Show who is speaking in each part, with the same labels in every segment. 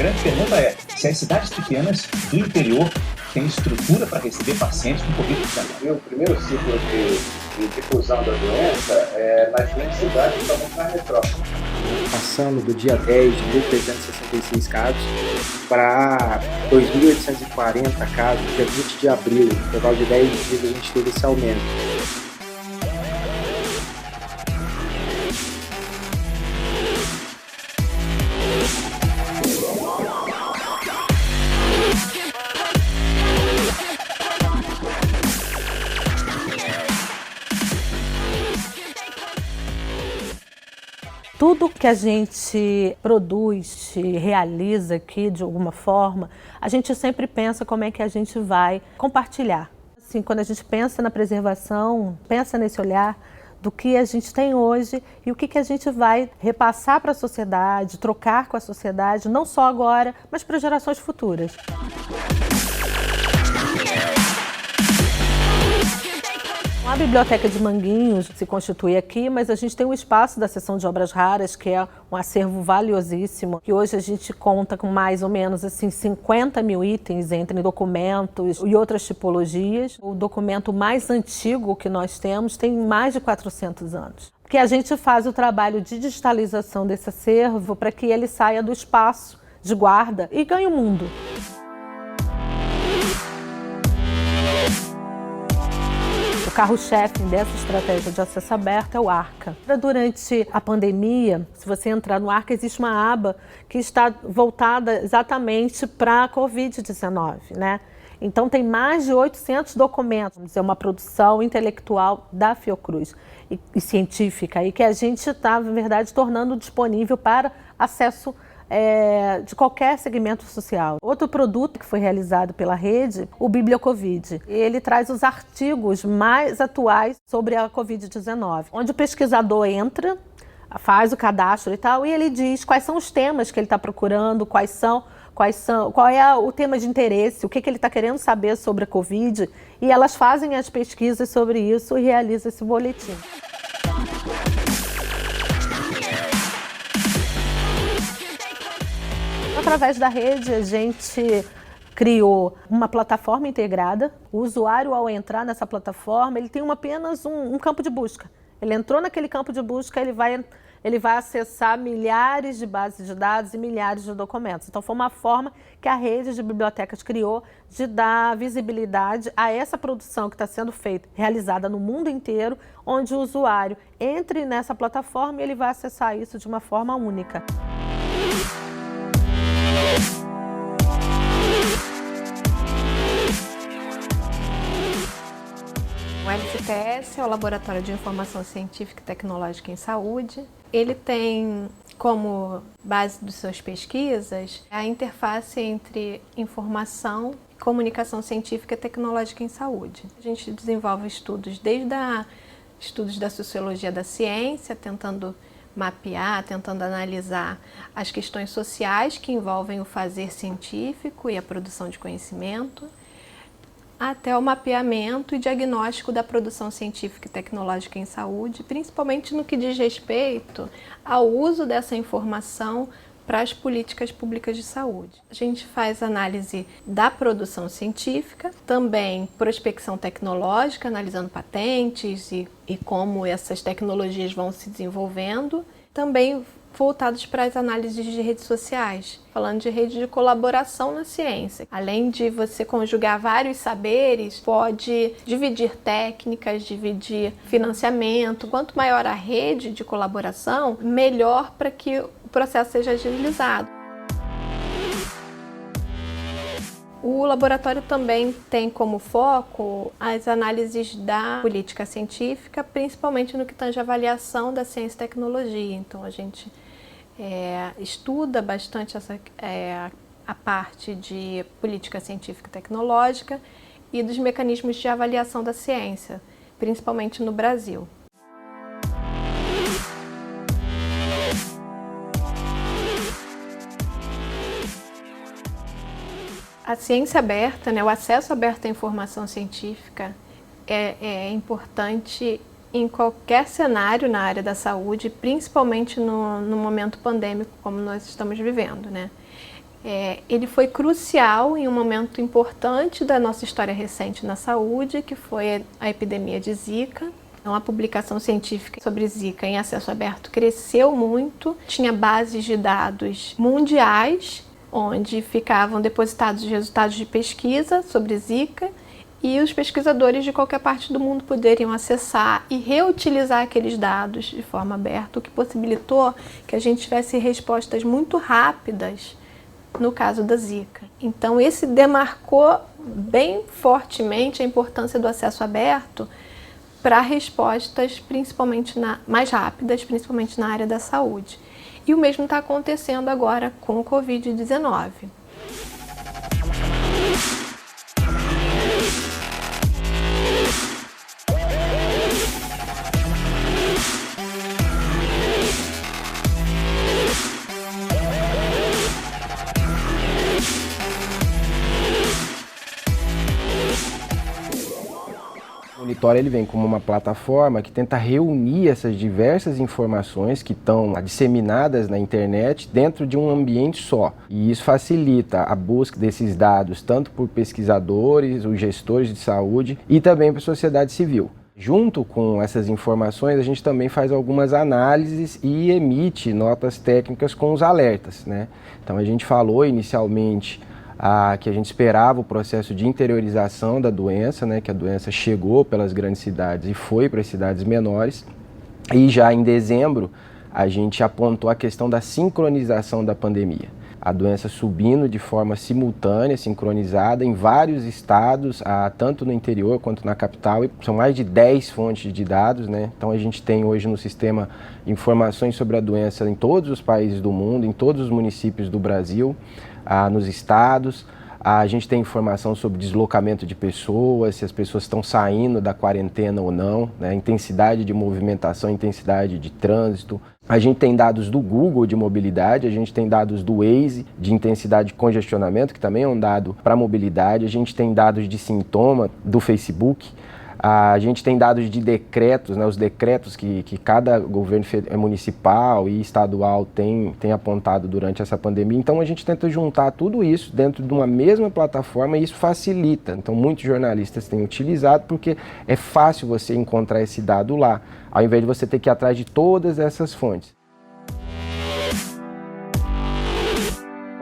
Speaker 1: grande pergunta é se as cidades pequenas do interior têm estrutura para receber pacientes com Covid-19.
Speaker 2: O primeiro ciclo de difusão da doença nas grandes cidades e também na metrópole.
Speaker 3: Passando do dia 10 de 1.366 casos para 2.840 casos, dia 20 de abril, no intervalo de 10 dias a gente teve esse aumento.
Speaker 4: Tudo que a gente produz, realiza aqui de alguma forma, a gente sempre pensa como é que a gente vai compartilhar. Assim, quando a gente pensa na preservação, pensa nesse olhar do que a gente tem hoje e o que a gente vai repassar para a sociedade, trocar com a sociedade, não só agora, mas para gerações futuras. A Biblioteca de Manguinhos se constitui aqui, mas a gente tem um espaço da seção de obras raras, que é um acervo valiosíssimo, que hoje a gente conta com mais ou menos assim, 50 mil itens entre documentos e outras tipologias. O documento mais antigo que nós temos tem mais de 400 anos. Porque a gente faz o trabalho de digitalização desse acervo para que ele saia do espaço de guarda e ganhe o mundo. O carro-chefe dessa estratégia de acesso aberto é o Arca. Durante a pandemia, se você entrar no Arca, existe uma aba que está voltada exatamente para a Covid-19, né? Então tem mais de 800 documentos, é uma produção intelectual da Fiocruz e científica, e que a gente está, na verdade, tornando disponível para acesso de qualquer segmento social. Outro produto que foi realizado pela rede, o Bibliocovid. Ele traz os artigos mais atuais sobre a Covid-19, onde o pesquisador entra, faz o cadastro e tal, e ele diz quais são os temas que ele está procurando, qual é o tema de interesse, o que ele está querendo saber sobre a Covid, e elas fazem as pesquisas sobre isso e realizam esse boletim. Através da rede, a gente criou uma plataforma integrada. O usuário, ao entrar nessa plataforma, ele tem apenas um campo de busca. Ele entrou naquele campo de busca, ele vai acessar milhares de bases de dados e milhares de documentos. Então, foi uma forma que a rede de bibliotecas criou de dar visibilidade a essa produção que está sendo feita, realizada no mundo inteiro, onde o usuário entre nessa plataforma e ele vai acessar isso de uma forma única.
Speaker 5: O LCTS é o Laboratório de Informação Científica e Tecnológica em Saúde. Ele tem como base de suas pesquisas a interface entre informação e comunicação científica e tecnológica em saúde. A gente desenvolve estudos desde estudos da sociologia da ciência, tentando mapear, tentando analisar as questões sociais que envolvem o fazer científico e a produção de conhecimento, até o mapeamento e diagnóstico da produção científica e tecnológica em saúde, principalmente no que diz respeito ao uso dessa informação para as políticas públicas de saúde. A gente faz análise da produção científica, também prospecção tecnológica, analisando patentes e como essas tecnologias vão se desenvolvendo, também voltados para as análises de redes sociais, falando de rede de colaboração na ciência. Além de você conjugar vários saberes, pode dividir técnicas, dividir financiamento. Quanto maior a rede de colaboração, melhor para que o processo seja agilizado. O laboratório também tem como foco as análises da política científica, principalmente no que tange a avaliação da ciência e tecnologia. Então, a gente estuda bastante a parte de política científica e tecnológica e dos mecanismos de avaliação da ciência, principalmente no Brasil. A ciência aberta, o acesso aberto à informação científica é importante em qualquer cenário na área da saúde, principalmente no momento pandêmico como nós estamos vivendo, Ele foi crucial em um momento importante da nossa história recente na saúde, que foi a epidemia de Zika. Então, a publicação científica sobre Zika em acesso aberto cresceu muito, tinha bases de dados mundiais, onde ficavam depositados os resultados de pesquisa sobre Zika, e os pesquisadores de qualquer parte do mundo poderiam acessar e reutilizar aqueles dados de forma aberta, o que possibilitou que a gente tivesse respostas muito rápidas no caso da Zika. Então, esse demarcou bem fortemente a importância do acesso aberto para respostas mais rápidas, principalmente na área da saúde. E o mesmo está acontecendo agora com o Covid-19.
Speaker 6: O Monitora ele vem como uma plataforma que tenta reunir essas diversas informações que estão disseminadas na internet dentro de um ambiente só. E isso facilita a busca desses dados tanto por pesquisadores, os gestores de saúde e também para a sociedade civil. Junto com essas informações, a gente também faz algumas análises e emite notas técnicas com os alertas, né? Então a gente falou inicialmente que a gente esperava o processo de interiorização da doença, né, que a doença chegou pelas grandes cidades e foi para as cidades menores. E já em dezembro, a gente apontou a questão da sincronização da pandemia. A doença subindo de forma simultânea, sincronizada em vários estados, tanto no interior quanto na capital. São mais de 10 fontes de dados, né? Então a gente tem hoje no sistema informações sobre a doença em todos os países do mundo, em todos os municípios do Brasil. Nos estados, a gente tem informação sobre deslocamento de pessoas, se as pessoas estão saindo da quarentena ou não, né? Intensidade de movimentação, intensidade de trânsito. A gente tem dados do Google de mobilidade, a gente tem dados do Waze de intensidade de congestionamento, que também é um dado para mobilidade, a gente tem dados de sintoma do Facebook. A gente tem dados de decretos, né, os decretos que cada governo municipal e estadual tem apontado durante essa pandemia. Então a gente tenta juntar tudo isso dentro de uma mesma plataforma e isso facilita. Então muitos jornalistas têm utilizado porque é fácil você encontrar esse dado lá, ao invés de você ter que ir atrás de todas essas fontes.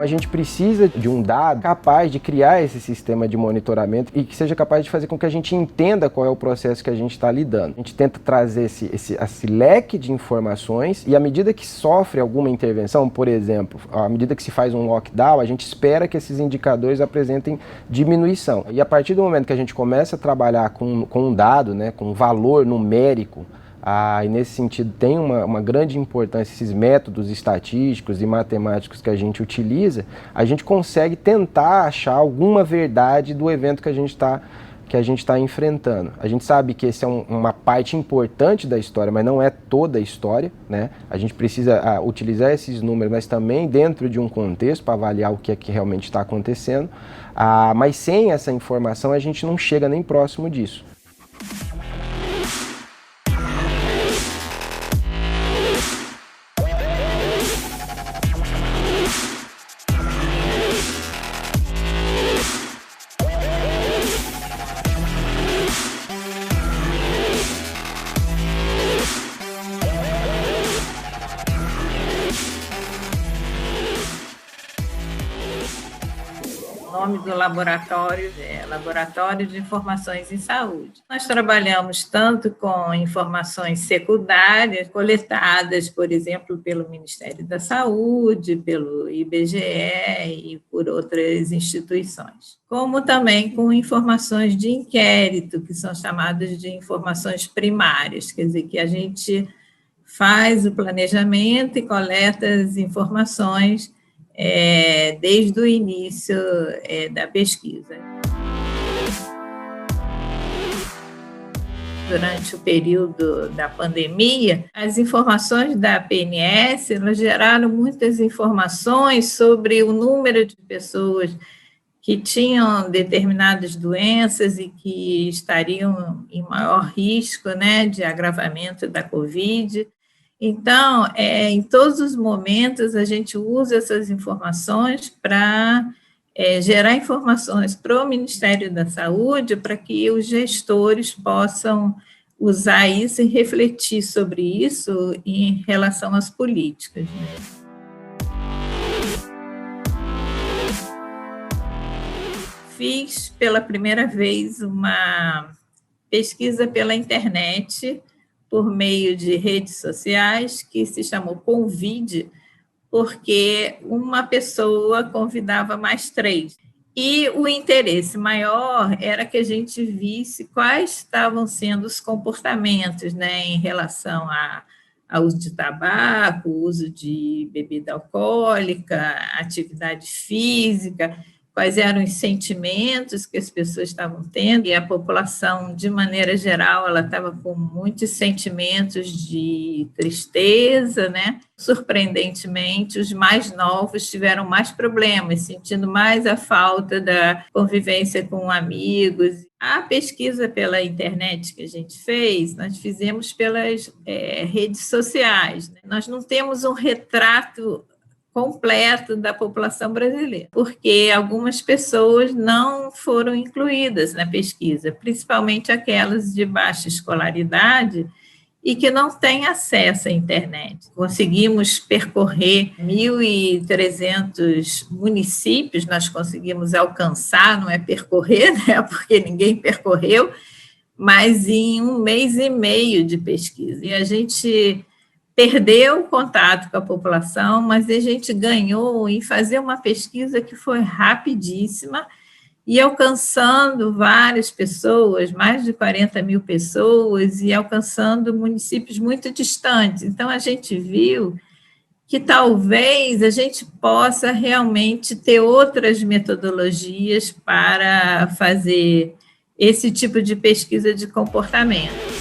Speaker 6: A gente precisa de um dado capaz de criar esse sistema de monitoramento e que seja capaz de fazer com que a gente entenda qual é o processo que a gente está lidando. A gente tenta trazer esse leque de informações e à medida que sofre alguma intervenção, por exemplo, à medida que se faz um lockdown, a gente espera que esses indicadores apresentem diminuição. E a partir do momento que a gente começa a trabalhar com um dado, né, com um valor numérico, e nesse sentido tem uma grande importância esses métodos estatísticos e matemáticos que a gente utiliza, a gente consegue tentar achar alguma verdade do evento que a gente está enfrentando. A gente sabe que esse é uma parte importante da história, mas não é toda a história, né? A gente precisa utilizar esses números, mas também dentro de um contexto para avaliar o que é que realmente está acontecendo, mas sem essa informação a gente não chega nem próximo disso.
Speaker 7: O nome do laboratório é Laboratório de Informações em Saúde. Nós trabalhamos tanto com informações secundárias, coletadas, por exemplo, pelo Ministério da Saúde, pelo IBGE e por outras instituições, como também com informações de inquérito, que são chamadas de informações primárias, quer dizer, que a gente faz o planejamento e coleta as informações desde o início da pesquisa. Durante o período da pandemia, as informações da PNS elas geraram muitas informações sobre o número de pessoas que tinham determinadas doenças e que estariam em maior risco, né, de agravamento da Covid. Então, em todos os momentos, a gente usa essas informações para gerar informações para o Ministério da Saúde, para que os gestores possam usar isso e refletir sobre isso em relação às políticas, né? Fiz pela primeira vez uma pesquisa pela internet, por meio de redes sociais, que se chamou Convide, porque uma pessoa convidava mais 3. E o interesse maior era que a gente visse quais estavam sendo os comportamentos, né, em relação ao uso de tabaco, uso de bebida alcoólica, atividade física, quais eram os sentimentos que as pessoas estavam tendo, e a população, de maneira geral, ela estava com muitos sentimentos de tristeza, né? Surpreendentemente, os mais novos tiveram mais problemas, sentindo mais a falta da convivência com amigos. A pesquisa pela internet que a gente fez, nós fizemos pelas redes sociais, né? Nós não temos um retrato completo da população brasileira, porque algumas pessoas não foram incluídas na pesquisa, principalmente aquelas de baixa escolaridade e que não têm acesso à internet. Conseguimos percorrer 1.300 municípios, nós conseguimos alcançar, não é percorrer, né, porque ninguém percorreu, mas em 1 mês e meio de pesquisa. E a gente perdeu o contato com a população, mas a gente ganhou em fazer uma pesquisa que foi rapidíssima e alcançando várias pessoas, mais de 40 mil pessoas, e alcançando municípios muito distantes. Então, a gente viu que talvez a gente possa realmente ter outras metodologias para fazer esse tipo de pesquisa de comportamento.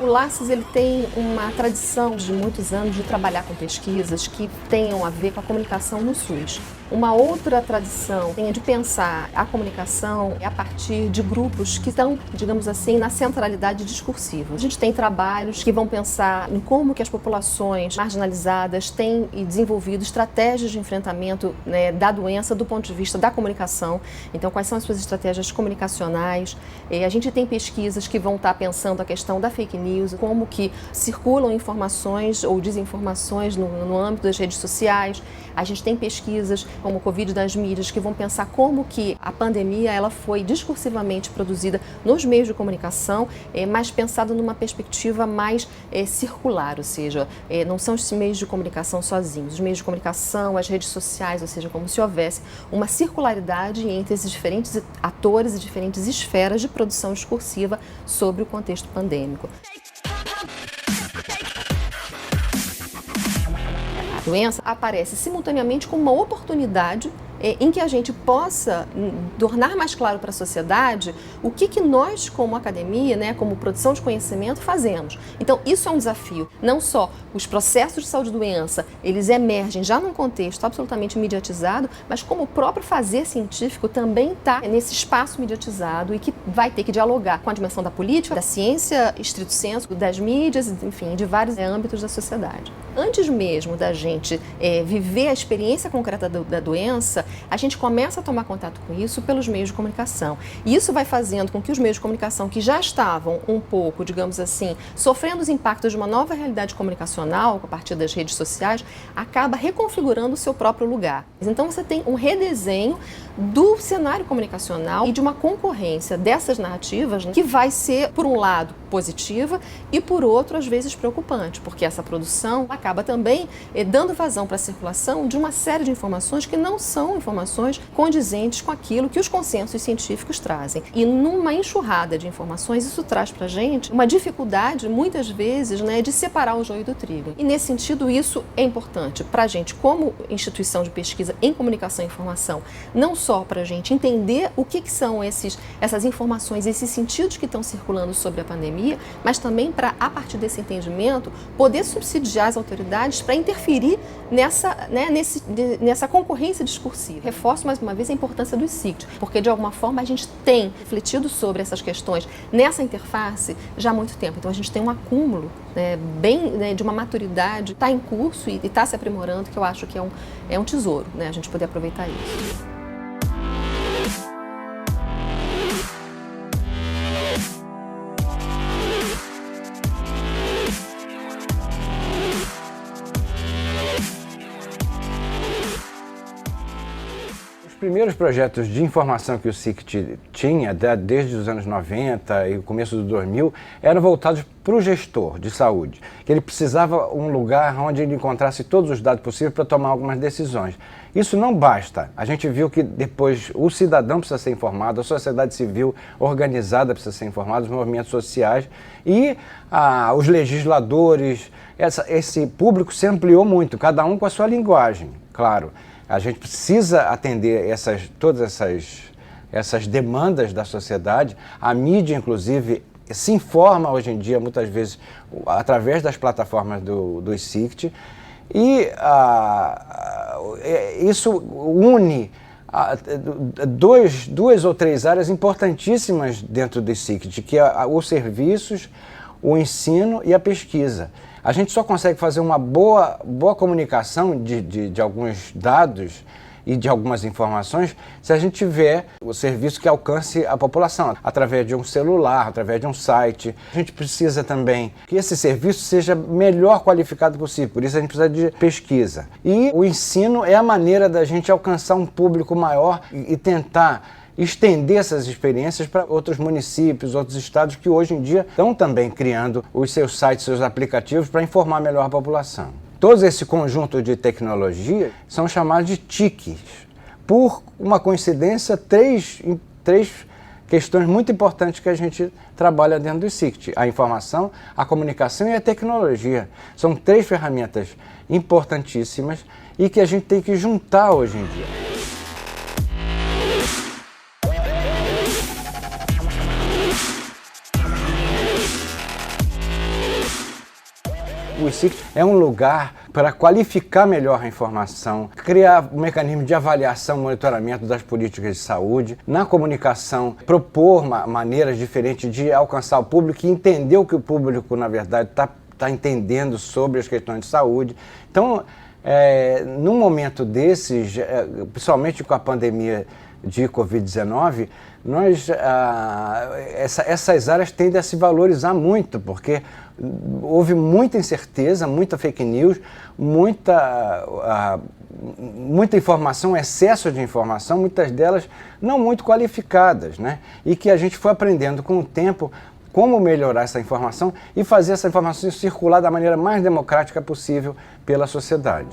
Speaker 8: O Laces, ele tem uma tradição de muitos anos de trabalhar com pesquisas que tenham a ver com a comunicação no SUS. Uma outra tradição tem de pensar a comunicação a partir de grupos que estão, digamos assim, na centralidade discursiva. A gente tem trabalhos que vão pensar em como que as populações marginalizadas têm desenvolvido estratégias de enfrentamento, né, da doença do ponto de vista da comunicação. Então, quais são as suas estratégias comunicacionais? A gente tem pesquisas que vão estar pensando a questão da fake news, como que circulam informações ou desinformações no âmbito das redes sociais. A gente tem pesquisas como o Covid das mídias, que vão pensar como que a pandemia ela foi discursivamente produzida nos meios de comunicação, mas pensada numa perspectiva mais circular, ou seja, não são os meios de comunicação sozinhos, os meios de comunicação, as redes sociais, ou seja, como se houvesse uma circularidade entre esses diferentes atores e diferentes esferas de produção discursiva sobre o contexto pandêmico. A doença aparece simultaneamente como uma oportunidade em que a gente possa tornar mais claro para a sociedade o que nós, como academia, né, como produção de conhecimento, fazemos. Então, isso é um desafio. Não só os processos de saúde e doença, eles emergem já num contexto absolutamente mediatizado, mas como o próprio fazer científico também está nesse espaço mediatizado e que vai ter que dialogar com a dimensão da política, da ciência, estrito sensu, das mídias, enfim, de vários âmbitos da sociedade. Antes mesmo da gente viver a experiência concreta da doença, a gente começa a tomar contato com isso pelos meios de comunicação. E isso vai fazendo com que os meios de comunicação que já estavam um pouco, digamos assim, sofrendo os impactos de uma nova realidade comunicacional, a partir das redes sociais, acaba reconfigurando o seu próprio lugar. Então você tem um redesenho do cenário comunicacional e de uma concorrência dessas narrativas, né, que vai ser, por um lado, positiva e, por outro, às vezes preocupante, porque essa produção acaba também dando vazão para a circulação de uma série de informações que não são informações condizentes com aquilo que os consensos científicos trazem. E numa enxurrada de informações, isso traz para a gente uma dificuldade, muitas vezes, né, de separar o joio do trigo. E nesse sentido, isso é importante para a gente, como instituição de pesquisa em comunicação e informação, não só para a gente entender o que são essas informações, esses sentidos que estão circulando sobre a pandemia, mas também para, a partir desse entendimento, poder subsidiar as autoridades para interferir nessa concorrência discursiva. Reforço mais uma vez a importância do ICICT, porque de alguma forma a gente tem refletido sobre essas questões nessa interface já há muito tempo. Então a gente tem um acúmulo, né, de uma maturidade, está em curso e está se aprimorando, que eu acho que é um tesouro, né, a gente poder aproveitar isso.
Speaker 9: Os primeiros projetos de informação que o ICICT tinha, desde os anos 90 e o começo do 2000, eram voltados para o gestor de saúde, que ele precisava de um lugar onde ele encontrasse todos os dados possíveis para tomar algumas decisões. Isso não basta. A gente viu que depois o cidadão precisa ser informado, a sociedade civil organizada precisa ser informada, os movimentos sociais e os legisladores. Esse público se ampliou muito, cada um com a sua linguagem, claro. A gente precisa atender todas essas demandas da sociedade. A mídia, inclusive, se informa hoje em dia, muitas vezes, através das plataformas do ICICT. E isso une duas ou três áreas importantíssimas dentro do ICICT, que é os serviços, o ensino e a pesquisa. A gente só consegue fazer uma boa comunicação de alguns dados e de algumas informações se a gente tiver o serviço que alcance a população, através de um celular, através de um site. A gente precisa também que esse serviço seja melhor qualificado possível, por isso a gente precisa de pesquisa. E o ensino é a maneira da gente alcançar um público maior e tentar estender essas experiências para outros municípios, outros estados que hoje em dia estão também criando os seus sites, seus aplicativos para informar melhor a população. Todo esse conjunto de tecnologia são chamados de TICs. Por uma coincidência, três questões muito importantes que a gente trabalha dentro do ICICT: a informação, a comunicação e a tecnologia. São três ferramentas importantíssimas e que a gente tem que juntar hoje em dia. O ICICT é um lugar para qualificar melhor a informação, criar um mecanismo de avaliação e monitoramento das políticas de saúde, na comunicação, propor maneiras diferentes de alcançar o público e entender o que o público, na verdade, está entendendo sobre as questões de saúde. Então, num momento desses, principalmente com a pandemia de Covid-19, essas áreas tendem a se valorizar muito, porque houve muita incerteza, muita fake news, muita informação, excesso de informação, muitas delas não muito qualificadas, né? E que a gente foi aprendendo com o tempo como melhorar essa informação e fazer essa informação circular da maneira mais democrática possível pela sociedade.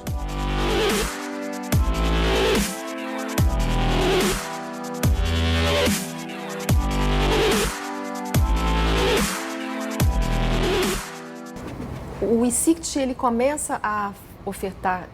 Speaker 8: O ICICT ele começa a ofertar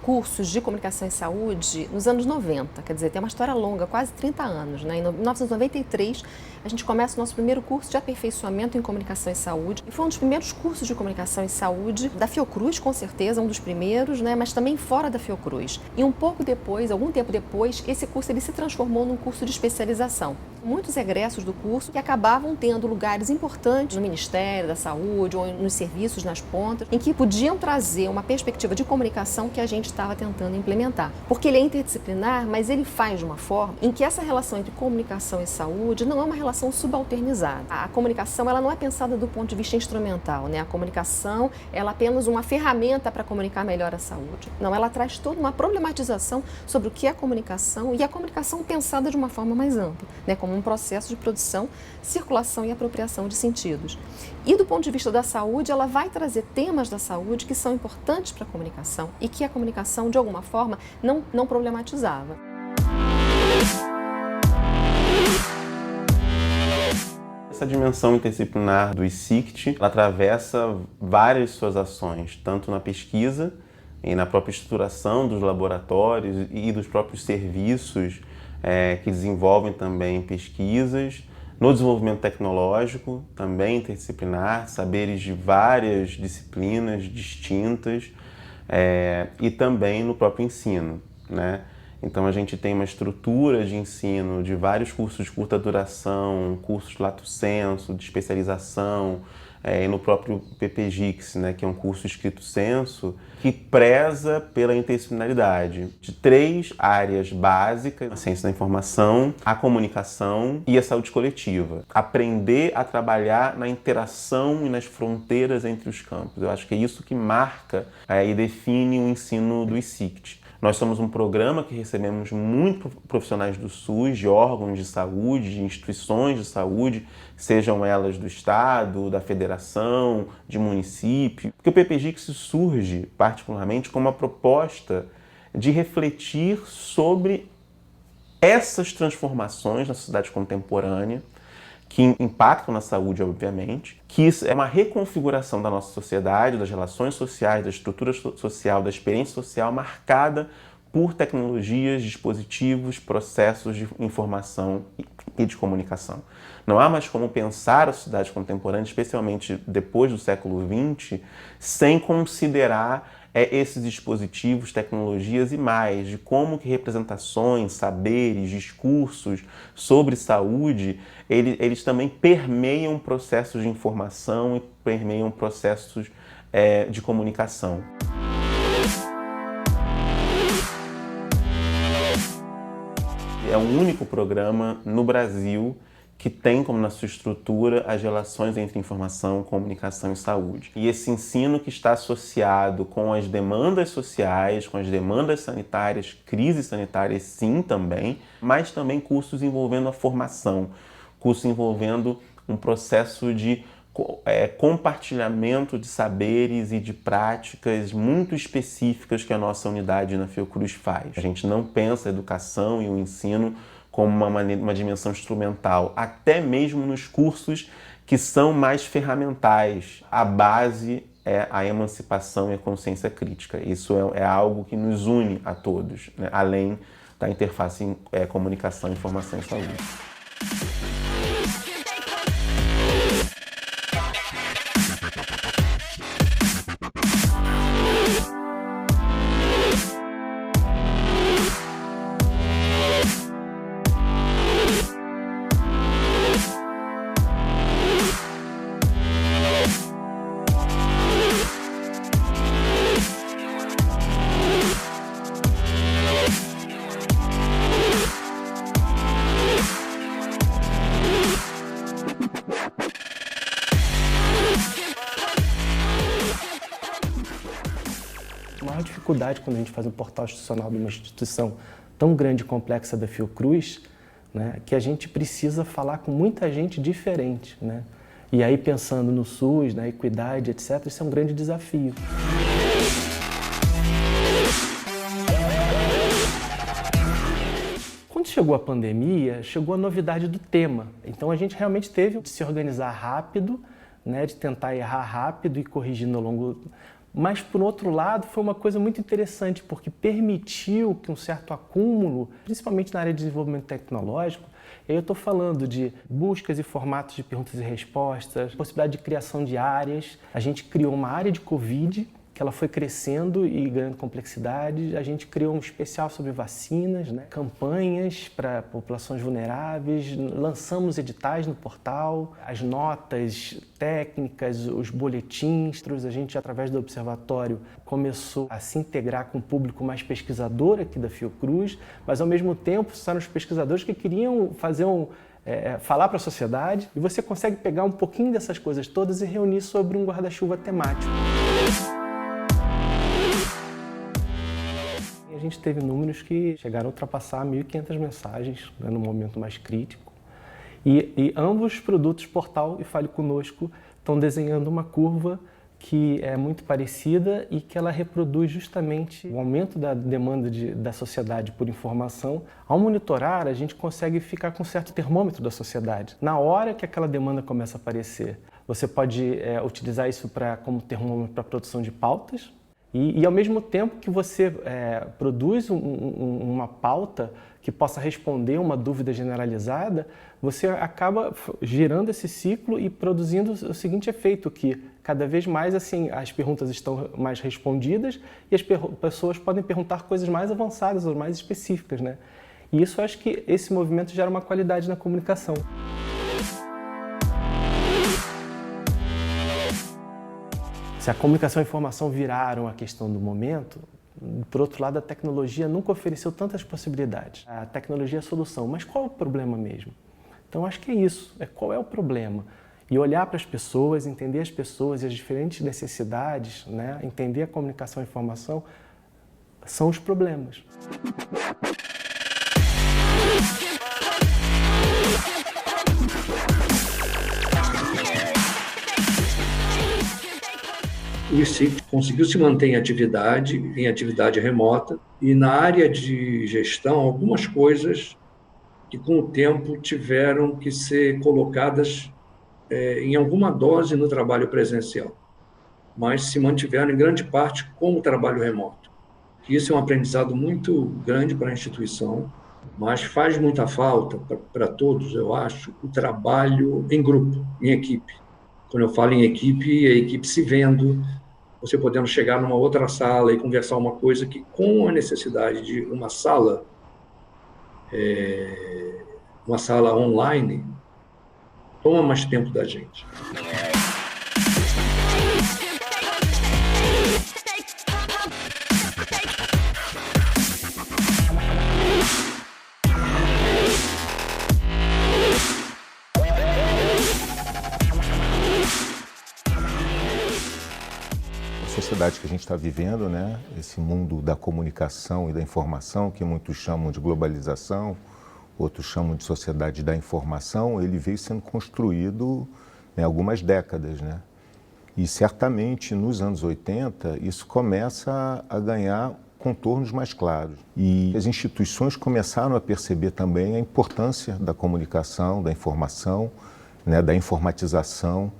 Speaker 8: cursos de comunicação e saúde nos anos 90, quer dizer, tem uma história longa, quase 30 anos. Né? Em 1993, a gente começa o nosso primeiro curso de aperfeiçoamento em comunicação e saúde. E foi um dos primeiros cursos de comunicação e saúde da Fiocruz, com certeza, um dos primeiros, né? Mas também fora da Fiocruz. E algum tempo depois, esse curso ele se transformou num curso de especialização. Muitos egressos do curso que acabavam tendo lugares importantes no Ministério da Saúde ou nos serviços nas pontas, em que podiam trazer uma perspectiva de comunicação que a gente estava tentando implementar. Porque ele é interdisciplinar, mas ele faz de uma forma em que essa relação entre comunicação e saúde não é uma relação subalternizada. A comunicação ela não é pensada do ponto de vista instrumental, né? A comunicação ela é apenas uma ferramenta para comunicar melhor a saúde. Não, ela traz toda uma problematização sobre o que é comunicação e a comunicação pensada de uma forma mais ampla, né? Como um processo de produção, circulação e apropriação de sentidos. E do ponto de vista da saúde, ela vai trazer temas da saúde que são importantes para a comunicação e que a comunicação, de alguma forma, não problematizava.
Speaker 10: Essa dimensão interdisciplinar do ICICT, ela atravessa várias suas ações, tanto na pesquisa e na própria estruturação dos laboratórios e dos próprios serviços que desenvolvem também pesquisas, no desenvolvimento tecnológico, também interdisciplinar, saberes de várias disciplinas distintas e também no próprio ensino, né? Então a gente tem uma estrutura de ensino de vários cursos de curta duração, cursos lato sensu, de especialização, e no próprio PPGIX, né, que é um curso estrito sensu, que preza pela interdisciplinaridade de 3 áreas básicas: a ciência da informação, a comunicação e a saúde coletiva. Aprender a trabalhar na interação e nas fronteiras entre os campos. Eu acho que é isso que marca e define o ensino do ICICT. Nós somos um programa que recebemos muitos profissionais do SUS, de órgãos de saúde, de instituições de saúde, sejam elas do Estado, da Federação, de município. Porque o PPGIX surge, particularmente, como uma proposta de refletir sobre essas transformações na sociedade contemporânea, que impactam na saúde, obviamente, que isso é uma reconfiguração da nossa sociedade, das relações sociais, da estrutura social, da experiência social marcada por tecnologias, dispositivos, processos de informação e de comunicação. Não há mais como pensar a sociedade contemporânea, especialmente depois do século XX, sem considerar esses dispositivos, tecnologias e mais, de como que representações, saberes, discursos sobre saúde, eles também permeiam processos de informação e permeiam processos de comunicação. É o único programa no Brasil que tem como na sua estrutura as relações entre informação, comunicação e saúde. E esse ensino que está associado com as demandas sociais, com as demandas sanitárias, crises sanitárias sim também, mas também cursos envolvendo a formação, cursos envolvendo um processo de compartilhamento de saberes e de práticas muito específicas que a nossa unidade na Fiocruz faz. A gente não pensa a educação e o ensino como uma dimensão instrumental, até mesmo nos cursos que são mais ferramentais. A base é a emancipação e a consciência crítica. Isso é algo que nos une a todos, né? Além da interface comunicação, informação e saúde.
Speaker 11: A maior dificuldade quando a gente faz um portal institucional de uma instituição tão grande e complexa da Fiocruz, né, que a gente precisa falar com muita gente diferente, né? E aí pensando no SUS, na equidade, etc., isso é um grande desafio. Quando chegou a pandemia, chegou a novidade do tema. Então a gente realmente teve de se organizar rápido, né, de tentar errar rápido e corrigindo ao longo. Mas, por outro lado, foi uma coisa muito interessante, porque permitiu que um certo acúmulo, principalmente na área de desenvolvimento tecnológico, eu estou falando de buscas e formatos de perguntas e respostas, possibilidade de criação de áreas. A gente criou uma área de Covid, que ela foi crescendo e ganhando complexidade. A gente criou um especial sobre vacinas, né? Campanhas para populações vulneráveis, lançamos editais no portal, as notas técnicas, os boletins. A gente, através do observatório, começou a se integrar com o público mais pesquisador aqui da Fiocruz, mas ao mesmo tempo eram os pesquisadores que queriam fazer falar para a sociedade, e você consegue pegar um pouquinho dessas coisas todas e reunir sobre um guarda-chuva temático. A gente teve números que chegaram a ultrapassar 1.500 mensagens, né, no momento mais crítico. E ambos os produtos, Portal e Fale Conosco, estão desenhando uma curva que é muito parecida e que ela reproduz justamente o aumento da demanda da sociedade por informação. Ao monitorar, a gente consegue ficar com um certo termômetro da sociedade. Na hora que aquela demanda começa a aparecer, você pode utilizar isso como termômetro para a produção de pautas e ao mesmo tempo que você produz uma pauta que possa responder uma dúvida generalizada, você acaba girando esse ciclo e produzindo o seguinte efeito, que cada vez mais assim, as perguntas estão mais respondidas e as pessoas podem perguntar coisas mais avançadas ou mais específicas, né? E isso, eu acho que esse movimento gera uma qualidade na comunicação. Se a comunicação e a informação viraram a questão do momento, por outro lado, a tecnologia nunca ofereceu tantas possibilidades. A tecnologia é a solução, mas qual é o problema mesmo? Então, acho que é isso, qual é o problema? E olhar para as pessoas, entender as pessoas e as diferentes necessidades, né? Entender a comunicação e a informação, são os problemas.
Speaker 12: O ICICT conseguiu se manter em atividade remota, e na área de gestão, algumas coisas que com o tempo tiveram que ser colocadas em alguma dose no trabalho presencial, mas se mantiveram em grande parte como trabalho remoto. Isso é um aprendizado muito grande para a instituição, mas faz muita falta para todos, eu acho, o trabalho em grupo, em equipe. Quando eu falo em equipe, é a equipe se vendo, você podendo chegar numa outra sala e conversar uma coisa que, com a necessidade de uma sala online, toma mais tempo da gente.
Speaker 13: A sociedade que a gente está vivendo, né? Esse mundo da comunicação e da informação, que muitos chamam de globalização, outros chamam de sociedade da informação, ele veio sendo construído há algumas décadas, né? E certamente nos anos 80 isso começa a ganhar contornos mais claros. E as instituições começaram a perceber também a importância da comunicação, da informação, né? Da informatização.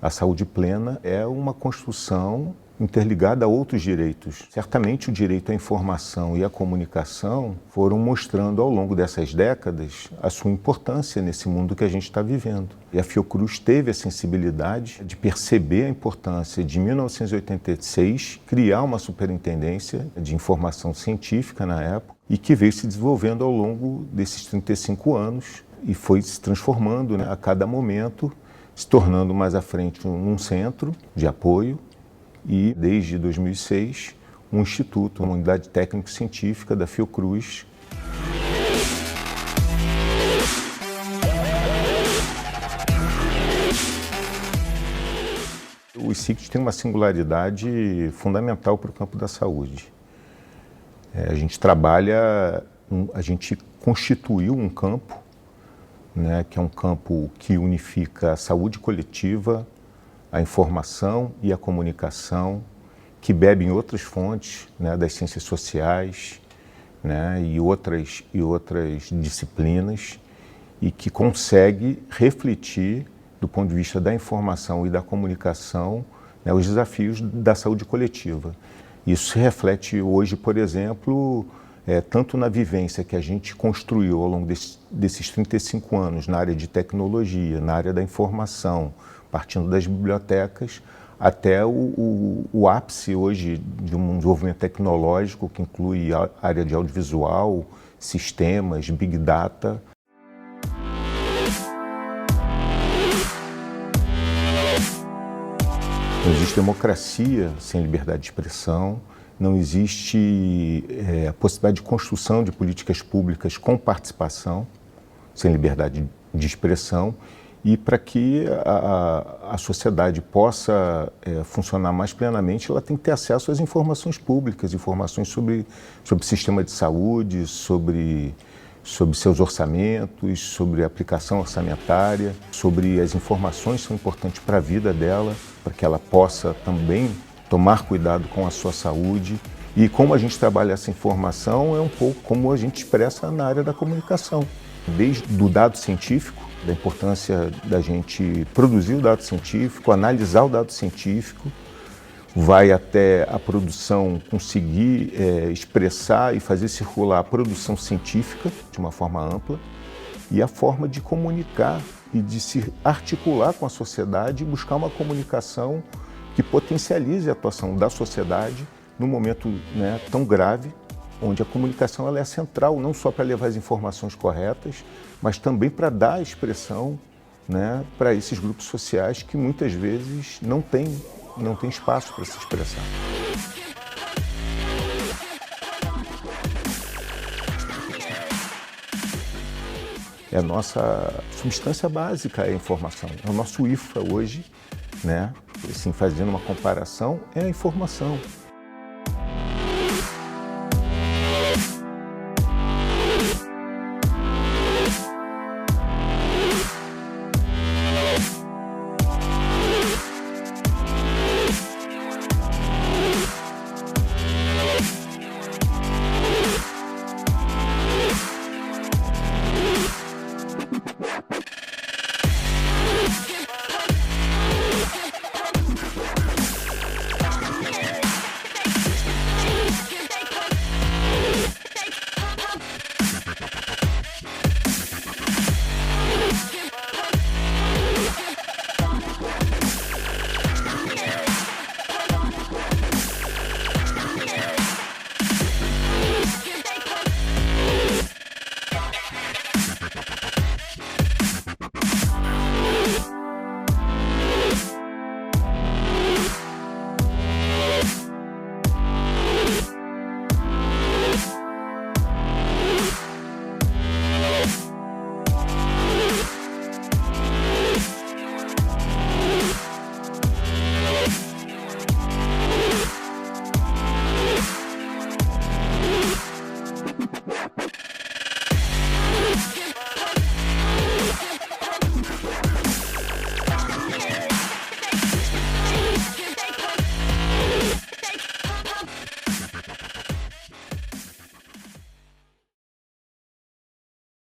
Speaker 13: A saúde plena é uma construção interligada a outros direitos. Certamente o direito à informação e à comunicação foram mostrando ao longo dessas décadas a sua importância nesse mundo que a gente está vivendo. E a Fiocruz teve a sensibilidade de perceber a importância de, em 1986, criar uma superintendência de informação científica na época e que veio se desenvolvendo ao longo desses 35 anos e foi se transformando, né, a cada momento, se tornando mais à frente um centro de apoio e, desde 2006, um instituto, uma unidade técnico-científica da Fiocruz. O ICICT tem uma singularidade fundamental para o campo da saúde. A gente constituiu um campo, né, que é um campo que unifica a saúde coletiva, a informação e a comunicação, que bebe em outras fontes, né, das ciências sociais, né, e outras disciplinas, e que consegue refletir, do ponto de vista da informação e da comunicação, né, os desafios da saúde coletiva. Isso se reflete hoje, por exemplo, tanto na vivência que a gente construiu ao longo desses 35 anos na área de tecnologia, na área da informação, partindo das bibliotecas, até o ápice hoje de um desenvolvimento tecnológico que inclui a área de audiovisual, sistemas, big data. Não existe democracia sem liberdade de expressão, não existe a possibilidade de construção de políticas públicas com participação, sem liberdade de expressão, e para que a sociedade possa funcionar mais plenamente, ela tem que ter acesso às informações públicas, informações sobre o sistema de saúde, sobre sobre seus orçamentos, sobre a aplicação orçamentária, sobre as informações que são importantes para a vida dela, para que ela possa também tomar cuidado com a sua saúde. E como a gente trabalha essa informação é um pouco como a gente expressa na área da comunicação. Desde o dado científico, da importância da gente produzir o dado científico, analisar o dado científico, vai até a produção conseguir expressar e fazer circular a produção científica de uma forma ampla e a forma de comunicar e de se articular com a sociedade e buscar uma comunicação que potencialize a atuação da sociedade num momento, né, tão grave, onde a comunicação ela é central, não só para levar as informações corretas, mas também para dar expressão, né, para esses grupos sociais que muitas vezes não têm espaço para se expressar. É a nossa substância básica, é a informação. É o nosso IFA hoje, né? Assim, fazendo uma comparação, é a informação.